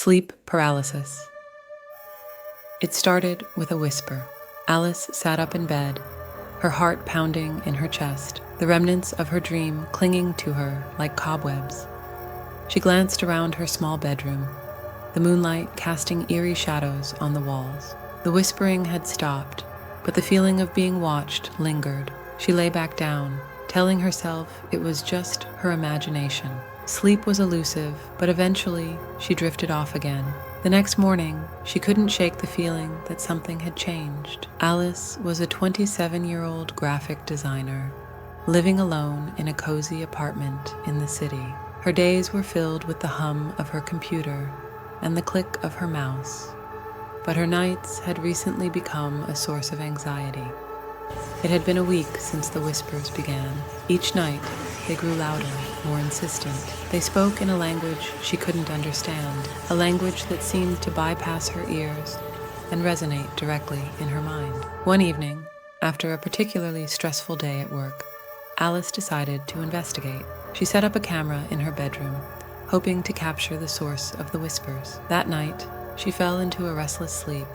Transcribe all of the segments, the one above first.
Sleep paralysis. It started with a whisper. Alice sat up in bed, her heart pounding in her chest, the remnants of her dream clinging to her like cobwebs. She glanced around her small bedroom, the moonlight casting eerie shadows on the walls. The whispering had stopped, but the feeling of being watched lingered. She lay back down, telling herself it was just her imagination. Sleep was elusive, but eventually she drifted off again. The next morning, she couldn't shake the feeling that something had changed. Alice was a 27-year-old graphic designer, living alone in a cozy apartment in the city. Her days were filled with the hum of her computer and the click of her mouse, but her nights had recently become a source of anxiety. It had been a week since the whispers began. Each night, they grew louder, more insistent. They spoke in a language she couldn't understand, a language that seemed to bypass her ears and resonate directly in her mind. One evening, after a particularly stressful day at work, Alice decided to investigate. She set up a camera in her bedroom, hoping to capture the source of the whispers. That night, she fell into a restless sleep,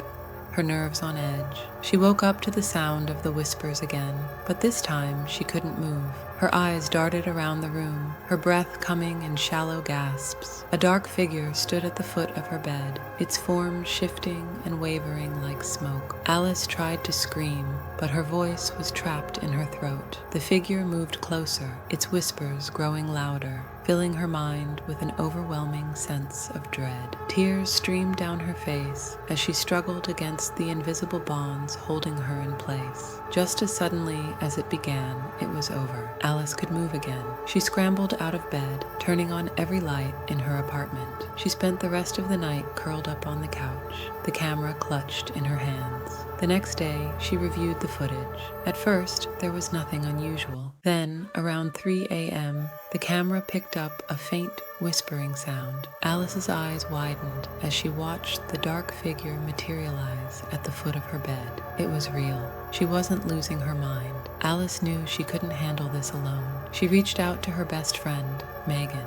her nerves on edge. She woke up to the sound of the whispers again, but this time she couldn't move. Her eyes darted around the room, her breath coming in shallow gasps. A dark figure stood at the foot of her bed, its form shifting and wavering like smoke. Alice tried to scream, but her voice was trapped in her throat. The figure moved closer, its whispers growing louder, filling her mind with an overwhelming sense of dread. Tears streamed down her face as she struggled against the invisible bonds holding her in place. Just as suddenly as it began, it was over. Alice could move again. She scrambled out of bed, turning on every light in her apartment. She spent the rest of the night curled up on the couch, the camera clutched in her hands. The next day, she reviewed the footage. At first, there was nothing unusual. Then, around 3 a.m., the camera picked up a faint whispering sound. Alice's eyes widened as she watched the dark figure materialize at the foot of her bed. It was real. She wasn't losing her mind. Alice knew she couldn't handle this alone. She reached out to her best friend, Megan,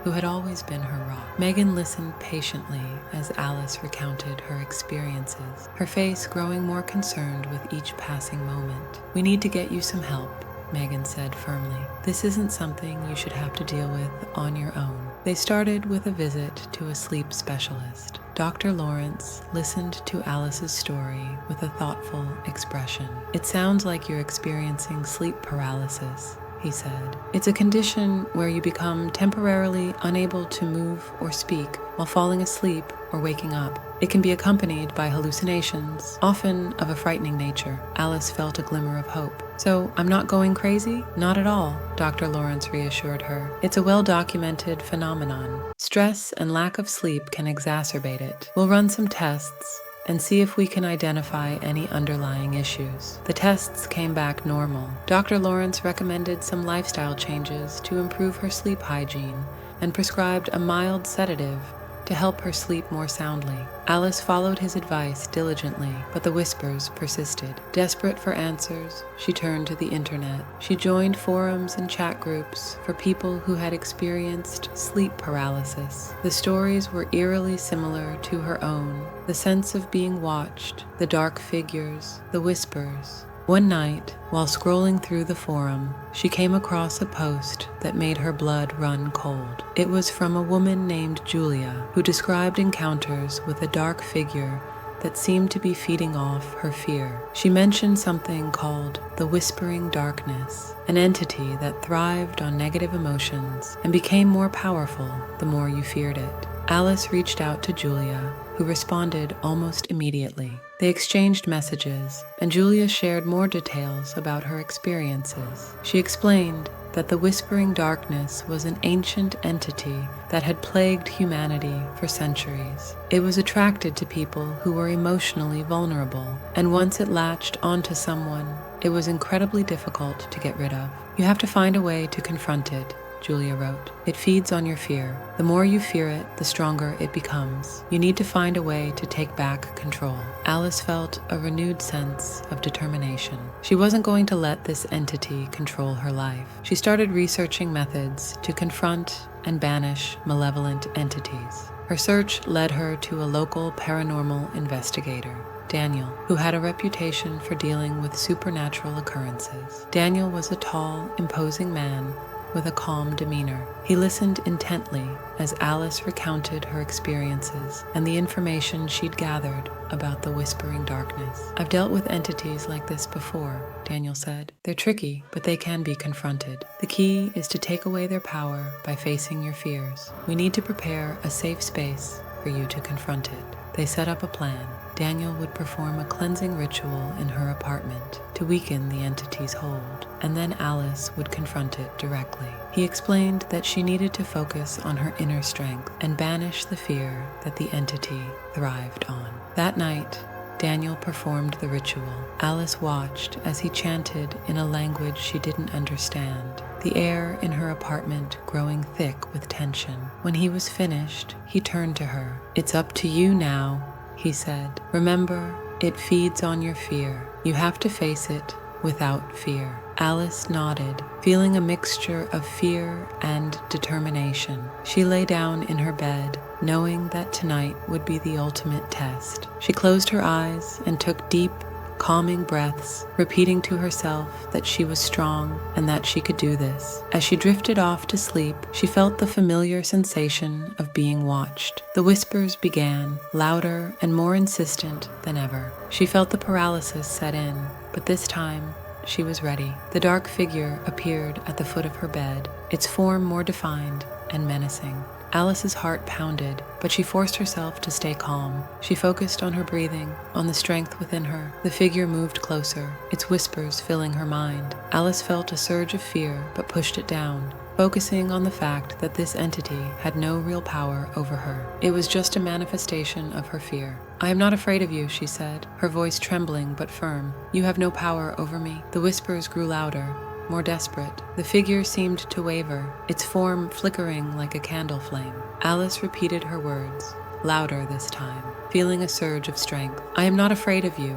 who had always been her rock. Megan listened patiently as Alice recounted her experiences, her face growing more concerned with each passing moment. "We need to get you some help," Megan said firmly. "This isn't something you should have to deal with on your own." They started with a visit to a sleep specialist. Dr. Lawrence listened to Alice's story with a thoughtful expression. "It sounds like you're experiencing sleep paralysis," he said. "It's a condition where you become temporarily unable to move or speak while falling asleep or waking up. It can be accompanied by hallucinations, often of a frightening nature." Alice felt a glimmer of hope. "So I'm not going crazy?" "Not at all," Dr. Lawrence reassured her. "It's a well-documented phenomenon. Stress and lack of sleep can exacerbate it. We'll run some tests and see if we can identify any underlying issues." The tests came back normal. Dr. Lawrence recommended some lifestyle changes to improve her sleep hygiene and prescribed a mild sedative to help her sleep more soundly. Alice followed his advice diligently, but the whispers persisted. Desperate for answers, she turned to the internet. She joined forums and chat groups for people who had experienced sleep paralysis. The stories were eerily similar to her own. The sense of being watched, the dark figures, the whispers. One night, while scrolling through the forum, she came across a post that made her blood run cold. It was from a woman named Julia, who described encounters with a dark figure that seemed to be feeding off her fear. She mentioned something called the whispering darkness, an entity that thrived on negative emotions and became more powerful the more you feared it. Alice reached out to Julia, who responded almost immediately. They exchanged messages, and Julia shared more details about her experiences. She explained that the whispering darkness was an ancient entity that had plagued humanity for centuries. It was attracted to people who were emotionally vulnerable, and once it latched onto someone, it was incredibly difficult to get rid of. "You have to find a way to confront it," Julia wrote. "It feeds on your fear. The more you fear it, the stronger it becomes. You need to find a way to take back control." Alice felt a renewed sense of determination. She wasn't going to let this entity control her life. She started researching methods to confront and banish malevolent entities. Her search led her to a local paranormal investigator, Daniel, who had a reputation for dealing with supernatural occurrences. Daniel was a tall, imposing man with a calm demeanor. He listened intently as Alice recounted her experiences and the information she'd gathered about the whispering darkness. "I've dealt with entities like this before," Daniel said. "They're tricky, but they can be confronted. The key is to take away their power by facing your fears. We need to prepare a safe space for you to confront it." They set up a plan. Daniel would perform a cleansing ritual in her apartment to weaken the entity's hold, and then Alice would confront it directly. He explained that she needed to focus on her inner strength and banish the fear that the entity thrived on. That night, Daniel performed the ritual. Alice watched as he chanted in a language she didn't understand, the air in her apartment growing thick with tension. When he was finished, he turned to her. "It's up to you now," he said. "Remember, it feeds on your fear. You have to face it without fear." Alice nodded, feeling a mixture of fear and determination. She lay down in her bed, knowing that tonight would be the ultimate test. She closed her eyes and took deep, calming breaths, repeating to herself that she was strong and that she could do this. As she drifted off to sleep, she felt the familiar sensation of being watched. The whispers began, louder and more insistent than ever. She felt the paralysis set in, but this time, she was ready. The dark figure appeared at the foot of her bed, its form more defined and menacing. Alice's heart pounded, but she forced herself to stay calm. She focused on her breathing, on the strength within her. The figure moved closer, its whispers filling her mind. Alice felt a surge of fear, but pushed it down, focusing on the fact that this entity had no real power over her. It was just a manifestation of her fear. "I am not afraid of you," she said, her voice trembling but firm. "You have no power over me." The whispers grew louder, more desperate. The figure seemed to waver, its form flickering like a candle flame. Alice repeated her words, louder this time, feeling a surge of strength. "I am not afraid of you.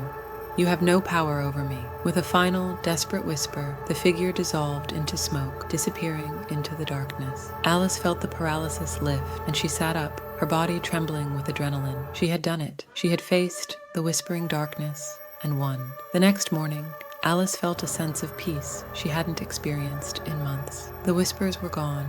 You have no power over me." With a final, desperate whisper, the figure dissolved into smoke, disappearing into the darkness. Alice felt the paralysis lift, and she sat up, her body trembling with adrenaline. She had done it. She had faced the whispering darkness and won. The next morning, Alice felt a sense of peace she hadn't experienced in months. The whispers were gone,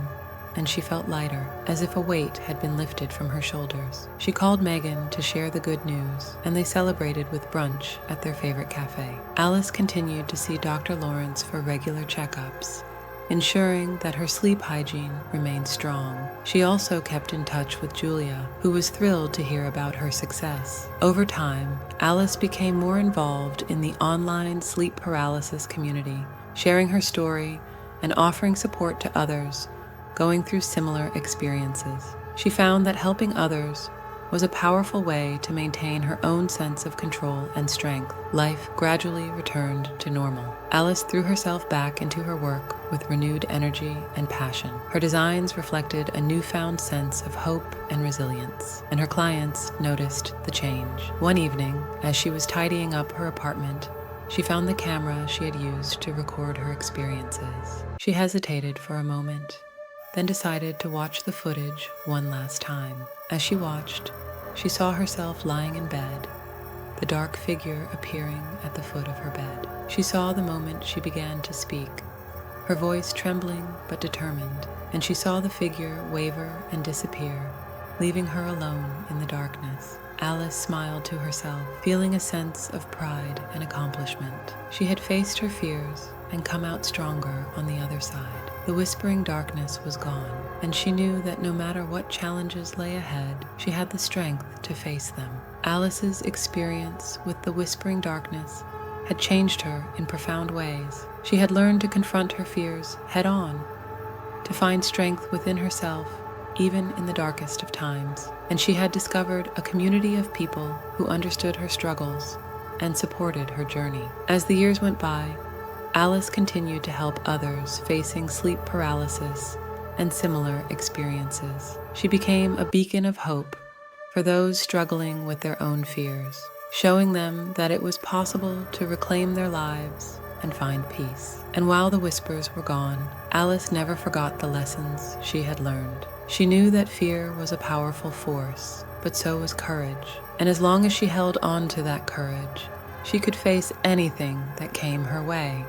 and she felt lighter, as if a weight had been lifted from her shoulders. She called Megan to share the good news, and they celebrated with brunch at their favorite cafe. Alice continued to see Dr. Lawrence for regular checkups, ensuring that her sleep hygiene remained strong. She also kept in touch with Julia, who was thrilled to hear about her success. Over time, Alice became more involved in the online sleep paralysis community, sharing her story and offering support to others going through similar experiences. She found that helping others was a powerful way to maintain her own sense of control and strength. Life gradually returned to normal. Alice threw herself back into her work with renewed energy and passion. Her designs reflected a newfound sense of hope and resilience, and her clients noticed the change. One evening, as she was tidying up her apartment, she found the camera she had used to record her experiences. She hesitated for a moment, then decided to watch the footage one last time. As she watched, she saw herself lying in bed, the dark figure appearing at the foot of her bed. She saw the moment she began to speak, her voice trembling but determined, and she saw the figure waver and disappear, leaving her alone in the darkness. Alice smiled to herself, feeling a sense of pride and accomplishment. She had faced her fears and come out stronger on the other side. The whispering darkness was gone, and she knew that no matter what challenges lay ahead, she had the strength to face them. Alice's experience with the whispering darkness had changed her in profound ways. She had learned to confront her fears head-on, to find strength within herself, even in the darkest of times. And she had discovered a community of people who understood her struggles and supported her journey. As the years went by, Alice continued to help others facing sleep paralysis and similar experiences. She became a beacon of hope for those struggling with their own fears, showing them that it was possible to reclaim their lives and find peace. And while the whispers were gone, Alice never forgot the lessons she had learned. She knew that fear was a powerful force, but so was courage. And as long as she held on to that courage, she could face anything that came her way.